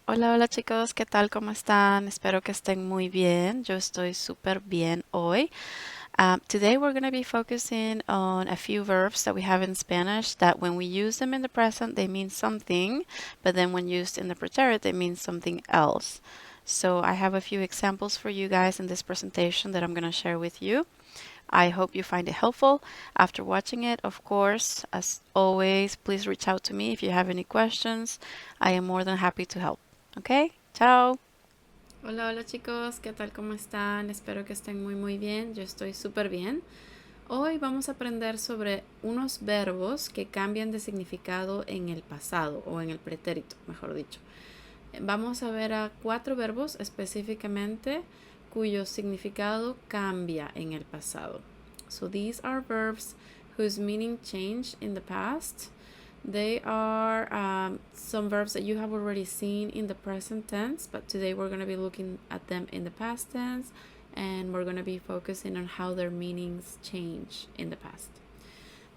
Hola, hola chicos, ¿qué tal? ¿Cómo están? Espero que estén muy bien. Yo estoy súper bien hoy. Today we're going to be focusing on a few verbs that we have in Spanish that when we use them in the present, they mean something, but then when used in the preterite, they mean something else. So I have a few examples for you guys in this presentation that I'm going to share with you. I hope you find it helpful. After watching it, of course, as always, please reach out to me if you have any questions. I am more than happy to help. Okay? Chao. Hola, hola chicos, ¿qué tal? ¿Cómo están? Espero que estén muy bien. Yo estoy súper bien. Hoy vamos a aprender sobre unos verbos que cambian de significado en el pasado o en el pretérito, mejor dicho. Vamos a ver a 4 verbos específicamente cuyo significado cambia en el pasado. So these are verbs whose meaning changed in the past. They are some verbs that you have already seen in the present tense, but today we're going to be looking at them in the past tense, and we're going to be focusing on how their meanings change in the past.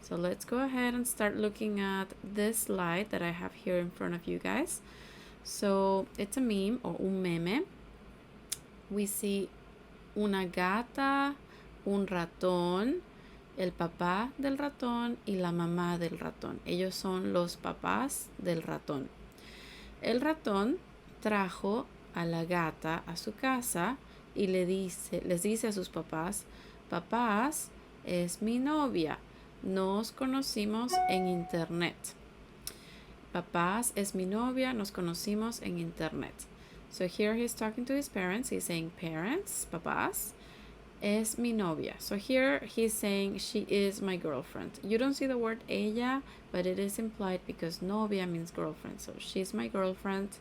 So let's go ahead and start looking at this slide that I have here in front of you guys. So it's a meme or un meme. We see una gata, un ratón, el papá del ratón y la mamá del ratón. Ellos son los papás del ratón. El ratón trajo a la gata a su casa y les dice a sus papás, papás, es mi novia. Nos conocimos en internet. Papás, es mi novia. Nos conocimos en internet. So here he's talking to his parents. He's saying parents, papás. Es mi novia. So here he's saying she is my girlfriend. You don't see the word ella, but it is implied because novia means girlfriend. So she's my girlfriend.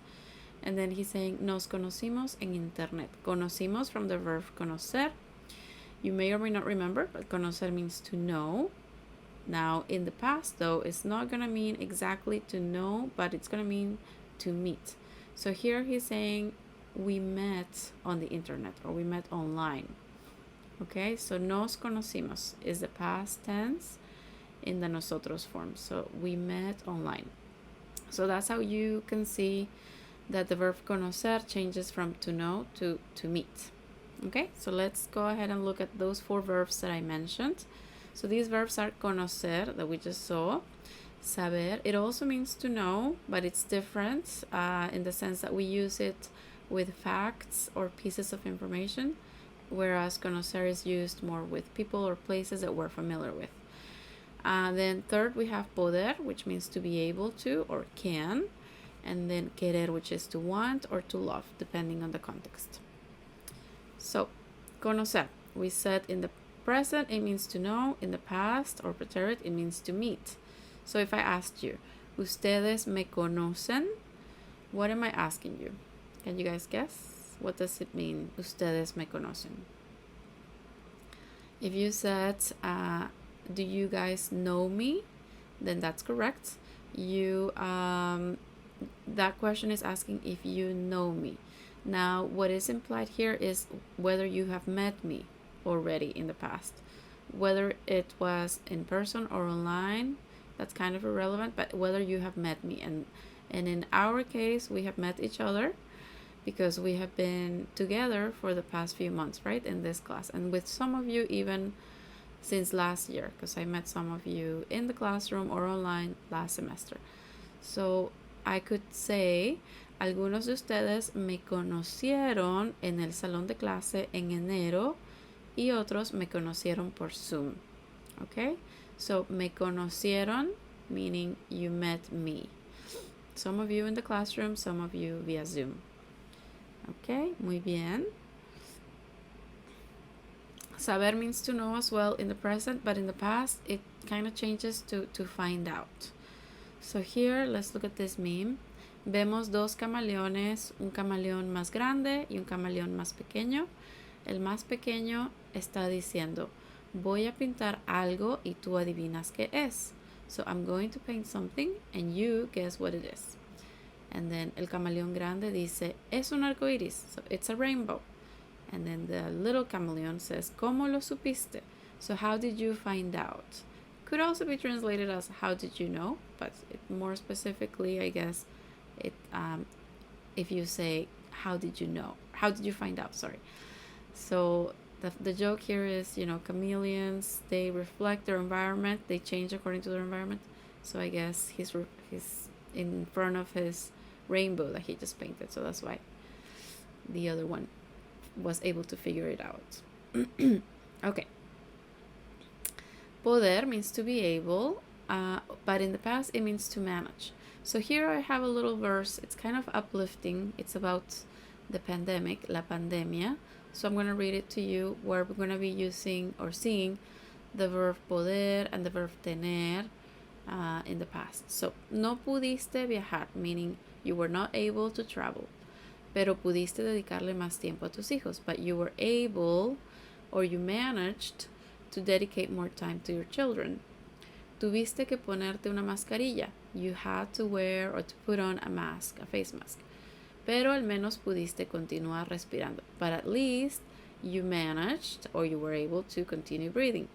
And then he's saying nos conocimos en internet. Conocimos from the verb conocer. You may or may not remember, but conocer means to know. Now, in the past, though, it's not going to mean exactly to know, but it's going to mean to meet. So here he's saying we met on the internet or we met online. Okay, so nos conocimos is the past tense in the nosotros form. So we met online. So that's how you can see that the verb conocer changes from to know to meet. Okay, so let's go ahead and look at those 4 verbs that I mentioned. So these verbs are conocer, that we just saw, saber. It also means to know, but it's different in the sense that we use it with facts or pieces of information, whereas conocer is used more with people or places that we're familiar with. Then third, we have poder, which means to be able to or can. And then querer, which is to want or to love, depending on the context. So, conocer, we said in the present it means to know, in the past or preterite it means to meet. So if I asked you, ustedes me conocen, what am I asking you? Can you guys guess? What does it mean, ustedes me conocen? If you said, do you guys know me? Then that's correct. That question is asking if you know me. Now, what is implied here is whether you have met me already in the past. Whether it was in person or online, that's kind of irrelevant, but whether you have met me. And in our case, we have met each other because we have been together for the past few months, right, in this class. And with some of you even since last year, because I met some of you in the classroom or online last semester. So I could say, algunos de ustedes me conocieron en el salón de clase en enero y otros me conocieron por Zoom. Okay? So me conocieron, meaning you met me. Some of you in the classroom, some of you via Zoom. Okay, muy bien. Saber means to know as well in the present, but in the past it kind of changes to find out. So here, let's look at this meme. Vemos dos camaleones, un camaleón más grande y un camaleón más pequeño. El más pequeño está diciendo, voy a pintar algo y tú adivinas qué es. So I'm going to paint something and you guess what it is. And then el camaleón grande dice, es un arco iris. So it's a rainbow. And then the little chameleon says, ¿Cómo lo supiste? So how did you find out? Could also be translated as how did you know, but more specifically, I guess, if you say, how did you know? How did you find out? Sorry. So the joke here is, chameleons, they reflect their environment, they change according to their environment. So I guess he's in front of his rainbow that he just painted, so that's why the other one was able to figure it out. Okay. Poder means to be able, but in the past it means to manage. So here I have a little verse. It's kind of uplifting. It's about the pandemic, la pandemia. So I'm going to read it to you, where we're going to be using or seeing the verb poder and the verb tener in the past. So, no pudiste viajar, meaning you were not able to travel, pero pudiste dedicarle más tiempo a tus hijos, but you were able, or you managed to dedicate more time to your children. Tuviste que ponerte una mascarilla. You had to wear or to put on a mask, a face mask. Pero al menos pudiste continuar respirando. But at least you managed, or you were able to continue breathing.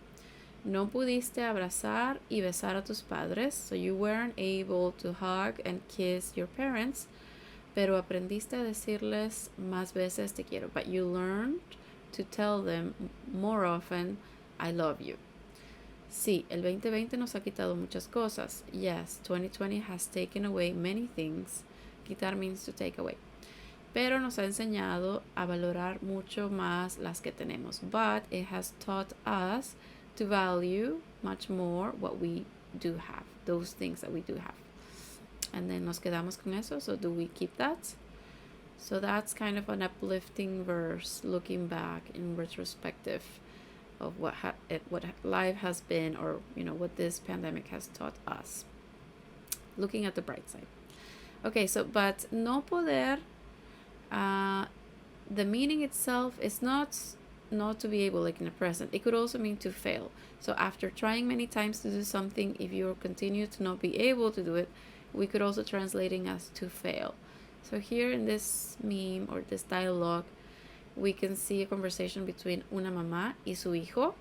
No pudiste abrazar y besar a tus padres, so you weren't able to hug and kiss your parents, pero aprendiste a decirles más veces te quiero. But you learned to tell them more often, I love you. Sí, el 2020 nos ha quitado muchas cosas. Yes, 2020 has taken away many things. Quitar means to take away. Pero nos ha enseñado a valorar mucho más las que tenemos. But it has taught us to value much more what we do have, those things that we do have. And then nos quedamos con eso. So do we keep that? So that's kind of an uplifting verse, looking back in retrospective of what life has been, or what this pandemic has taught us. Looking at the bright side. Okay, so but no poder, the meaning itself is not to be able, like in the present. It could also mean to fail. So after trying many times to do something, if you continue to not be able to do it, we could also translating as to fail. So here in this meme or this dialogue, we can see a conversation between una mamá y su hijo.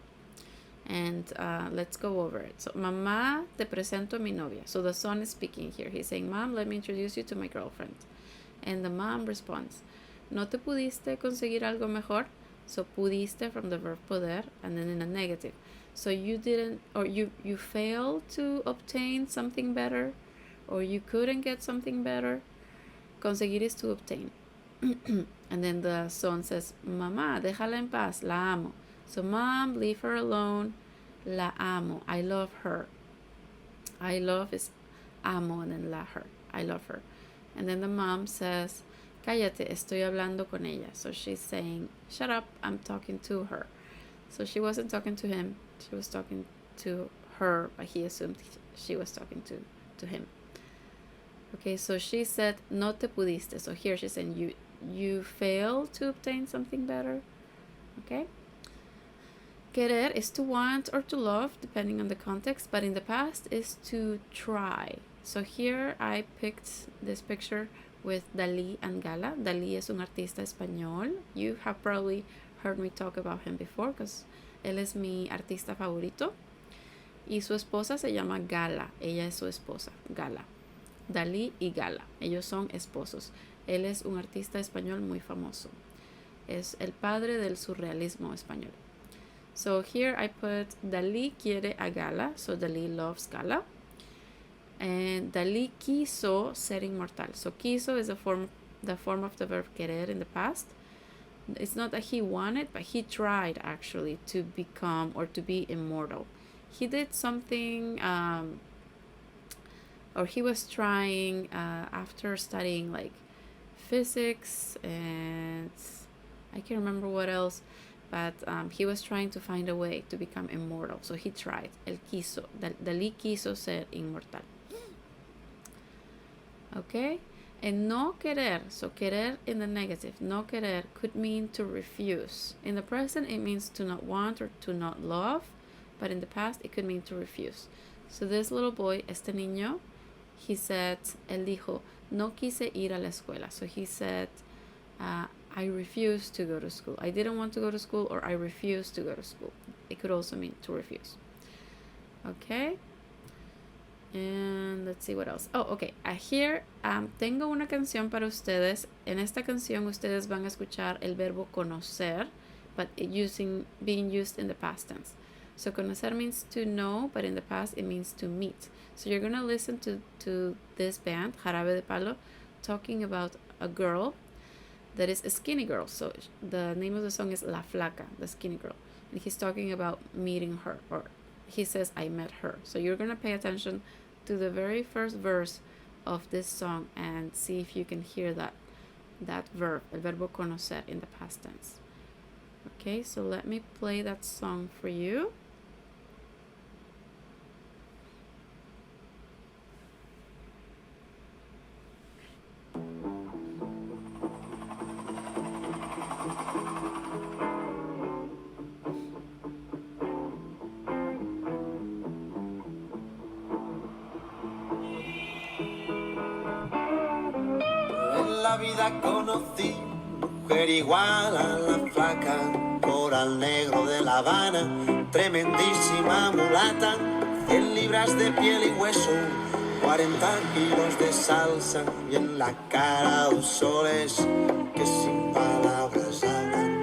And let's go over it. So, mamá, te presento a mi novia. So the son is speaking here. He's saying, Mom, let me introduce you to my girlfriend. And the mom responds, ¿No te pudiste conseguir algo mejor? So pudiste from the verb poder, and then in a negative. So you didn't, or you failed to obtain something better, or you couldn't get something better. Conseguir is to obtain. And then the son says, Mamá, déjala en paz, la amo. So mom, leave her alone, la amo, I love her. I love is amo, and then la her, I love her. And then the mom says, cállate, estoy hablando con ella. So she's saying, shut up, I'm talking to her. So she wasn't talking to him, she was talking to her, but he assumed she was talking to him. Okay, so she said, no te pudiste. So here she's saying, you failed to obtain something better. Okay. Querer is to want or to love, depending on the context, but in the past is to try. So here I picked this picture with Dalí and Gala. Dalí es un artista español. You have probably heard me talk about him before, because él es mi artista favorito. Y su esposa se llama Gala. Ella es su esposa, Gala. Dalí y Gala. Ellos son esposos. Él es un artista español muy famoso. Es el padre del surrealismo español. So here I put Dalí quiere a Gala. So Dalí loves Gala. And Dalí quiso ser inmortal. So quiso is the form of the verb querer in the past. It's not that he wanted, but he tried actually to become or to be immortal. He did something, or he was trying after studying like physics and I can't remember what else, but he was trying to find a way to become immortal. So he tried. Él quiso. Dalí quiso ser inmortal. Okay, and no querer, so querer in the negative, no querer could mean to refuse. In the present it means to not want or to not love, but in the past it could mean to refuse. So this little boy, este niño, he said, él dijo, no quise ir a la escuela. So he said, I refused to go to school. I didn't want to go to school, or I refused to go to school. It could also mean to refuse. Okay, and let's let's see what else. Oh, okay. Here tengo una canción para ustedes. En esta canción ustedes van a escuchar el verbo conocer, but being used in the past tense. So conocer means to know, but in the past it means to meet. So you're gonna listen to this band, Jarabe de Palo, talking about a girl that is a skinny girl. So the name of the song is La Flaca, the skinny girl. And he's talking about meeting her, or he says, I met her. So you're gonna pay attention to the very first verse of this song and see if you can hear that verb, el verbo conocer, in the past tense. Okay, so let me play that song for you. En la vida conocí mujer igual a la flaca, coral negro de La Habana, tremendísima mulata, 100 libras de piel y hueso, 40 kilos de salsa y en la cara 2 soles que sin palabras hablan,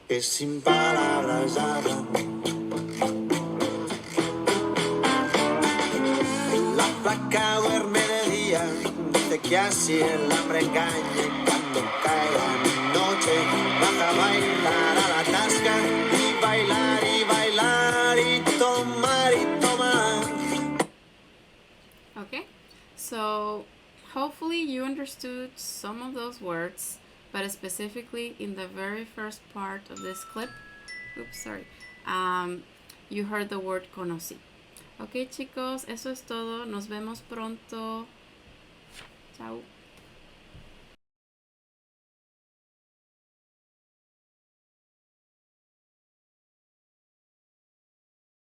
que sin palabras hablan. La flaca duerme de día, dice que así el hambre engaña, y cuando caiga mi noche baja a bailar a la tasca y bailar y bailar y tomar y tomar. Okay, so hopefully you understood some of those words, but specifically in the very first part of this clip, you heard the word conocí. Ok, chicos, eso es todo. Nos vemos pronto. Chao.